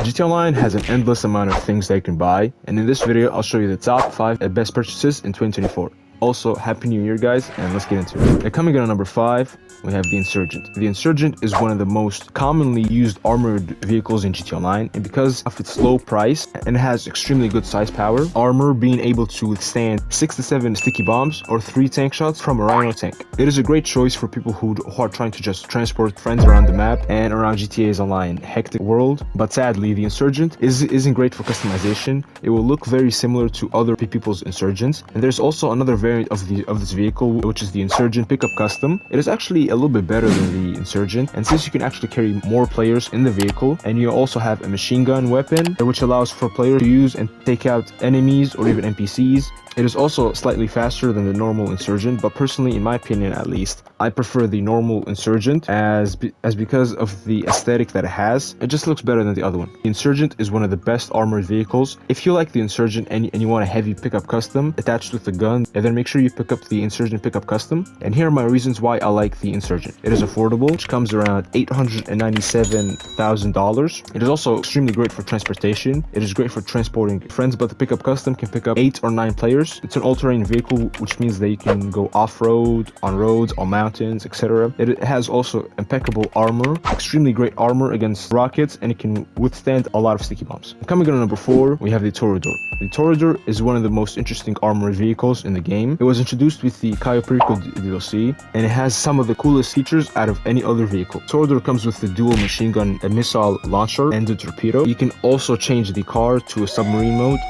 GTA Online has an endless amount of things that you can buy, and in this video I'll show you the top 5 best purchases in 2024. Also, Happy New Year guys, and let's get into it. And coming in at number 5, we have the Insurgent. The Insurgent is one of the most commonly used armored vehicles in GTA Online, and because of its low price and it has extremely good size power, armor being able to withstand 6 to 7 sticky bombs or 3 tank shots from a Rhino tank. It is a great choice for people who are trying to just transport friends around the map and around GTA's online hectic world. But sadly, the Insurgent isn't great for customization. It will look very similar to other people's Insurgents, and there's also another variant of this vehicle, which is the Insurgent Pickup Custom. It is actually a little bit better than the Insurgent, and since you can actually carry more players in the vehicle, and you also have a machine gun weapon which allows for players to use and take out enemies or even NPCs. It is also slightly faster than the normal Insurgent, but personally, in my opinion at least, I prefer the normal Insurgent as because of the aesthetic that it has. It just looks better than the other one. The Insurgent is one of the best armored vehicles. If you like the Insurgent and you want a heavy pickup custom attached with the gun, and then make sure you pick up the Insurgent Pickup Custom. And here are my reasons why I like the Insurgent. It is affordable, which comes around $897,000. It is also extremely great for transportation. It is great for transporting friends, but the Pickup Custom can pick up 8 or 9 players. It's an all-terrain vehicle, which means that you can go off-road, on roads, on mountains, etc. It has also impeccable armor, extremely great armor against rockets, and it can withstand a lot of sticky bombs. Coming in at number 4, we have the Toreador. The Toreador is one of the most interesting armored vehicles in the game. It was introduced with the Cayo Perico DLC, and it has some of the coolest features out of any other vehicle. Toreador comes with the dual machine gun, a missile launcher, and a torpedo. You can also change the car to a submarine mode.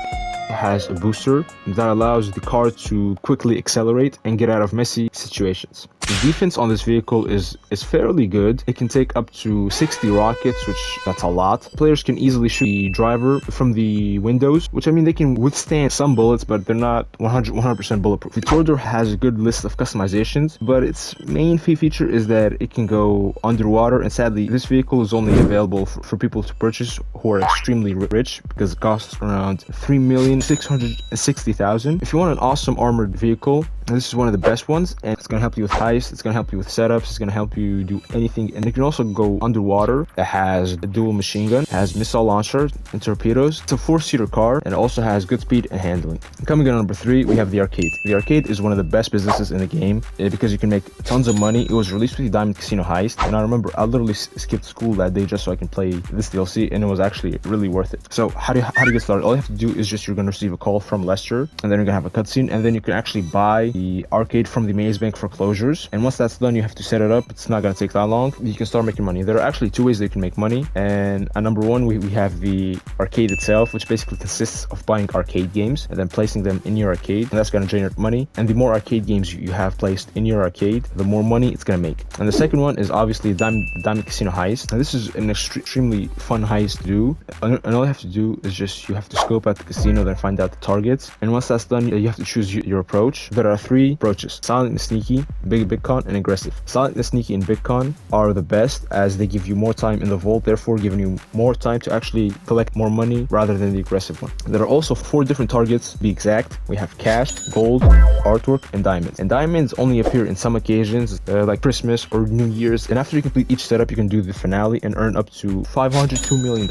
Has a booster that allows the car to quickly accelerate and get out of messy situations. The defense on this vehicle is fairly good. It can take up to 60 rockets, which that's a lot. Players can easily shoot the driver from the windows, which I mean they can withstand some bullets, but they're not 100% bulletproof. The Toreador has a good list of customizations, but its main feature is that it can go underwater, and sadly this vehicle is only available for people to purchase who are extremely rich because it costs around $3,660,000. If you want an awesome armored vehicle, this is one of the best ones, and it's going to help you with Heist, it's going to help you with setups, it's going to help you do anything, and it can also go underwater. It has a dual machine gun, it has missile launcher and torpedoes. It's a 4-seater car, and it also has good speed and handling. Coming in at number 3, we have the Arcade. The Arcade is one of the best businesses in the game because you can make tons of money. It was released with the Diamond Casino Heist, and I remember I literally skipped school that day just so I can play this DLC, and it was actually really worth it. So how do you get started? All you have to do is just you're going to receive a call from Lester, and then you're going to have a cutscene, and then you can actually buy the arcade from the Maze Bank foreclosures. And once that's done, you have to set it up. It's not going to take that long. You can start making money. There are actually 2 ways that you can make money, and at number 1 we have the arcade itself, which basically consists of buying arcade games and then placing them in your arcade, and that's going to generate money. And the more arcade games you have placed in your arcade, the more money it's going to make. And the second one is obviously Diamond Casino Heist, and this is an extremely fun heist to do. And all you have to do is just you have to scope out the casino, then find out the targets, and once that's done, you have to choose your approach. There are 3 approaches: silent and sneaky, big con, and aggressive. Silent and sneaky and big con are the best as they give you more time in the vault, therefore giving you more time to actually collect more money rather than the aggressive one. There are also 4 different targets to be exact. We have cash, gold, artwork, and diamonds. And diamonds only appear in some occasions like Christmas or New Year's, and after you complete each setup you can do the finale and earn up to $502 million.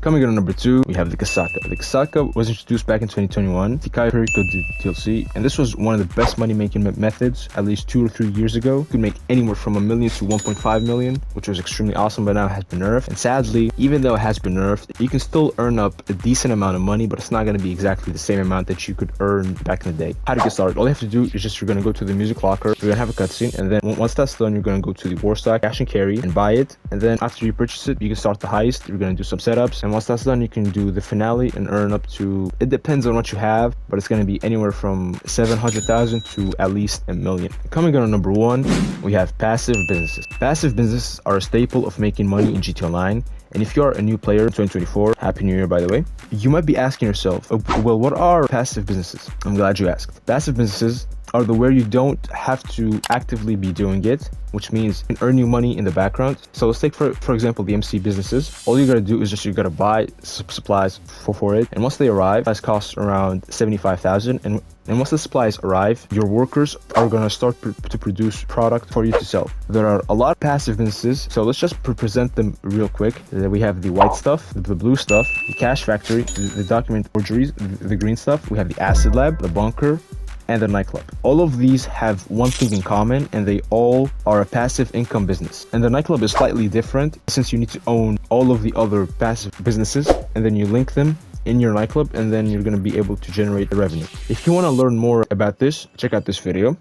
Coming in at number 2, we have the Gaka. The Gaka was introduced back in 2021, the Cayo Perico DLC, and this was one of the best money-making methods at least 2 or 3 years ago. You could make anywhere from $1 million to $1.5 million, which was extremely awesome, but now it has been nerfed. And sadly, even though it has been nerfed, you can still earn up a decent amount of money, but it's not going to be exactly the same amount that you could earn back in the day. How to get started? All you have to do is just you're going to go to the music locker, you're going to have a cutscene, and then once that's done, you're going to go to the Warstock Cash and Carry and buy it. And then after you purchase it, you can start the heist. You're going to do some setups, and once that's done, you can do the finale and earn up to, it depends on what you have, but it's going to be anywhere from 700,000 to at least $1 million. Coming on number 1, we have passive businesses. Passive businesses are a staple of making money in GTA Online. And if you are a new player in 2024, Happy New Year by the way, you might be asking yourself, well, what are passive businesses? I'm glad you asked. Passive businesses are the where you don't have to actively be doing it, which means you can earn you money in the background. So let's take for example the MC businesses. All you gotta do is just you gotta buy supplies for it, and once they arrive, supplies cost around 75,000, and once the supplies arrive, your workers are gonna start to produce product for you to sell. There are a lot of passive businesses, so let's just present them real quick. We have the white stuff, the blue stuff, the cash factory, the document forgeries, the green stuff. We have the acid lab, the bunker, and the nightclub. All of these have one thing in common, and they all are a passive income business. And the nightclub is slightly different since you need to own all of the other passive businesses, and then you link them in your nightclub, and then you're going to be able to generate the revenue. If you want to learn more about this, check out this video.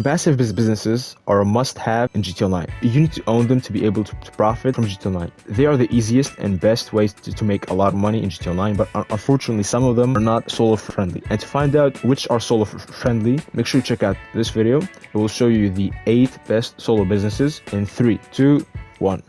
Passive businesses are a must-have in GTA Online. You need to own them to be able to profit from GTA Online. They are the easiest and best ways to make a lot of money in GTA Online, but unfortunately some of them are not solo friendly. And to find out which are solo friendly, make sure you check out this video. It will show you the 8 best solo businesses in 3, 2, 1.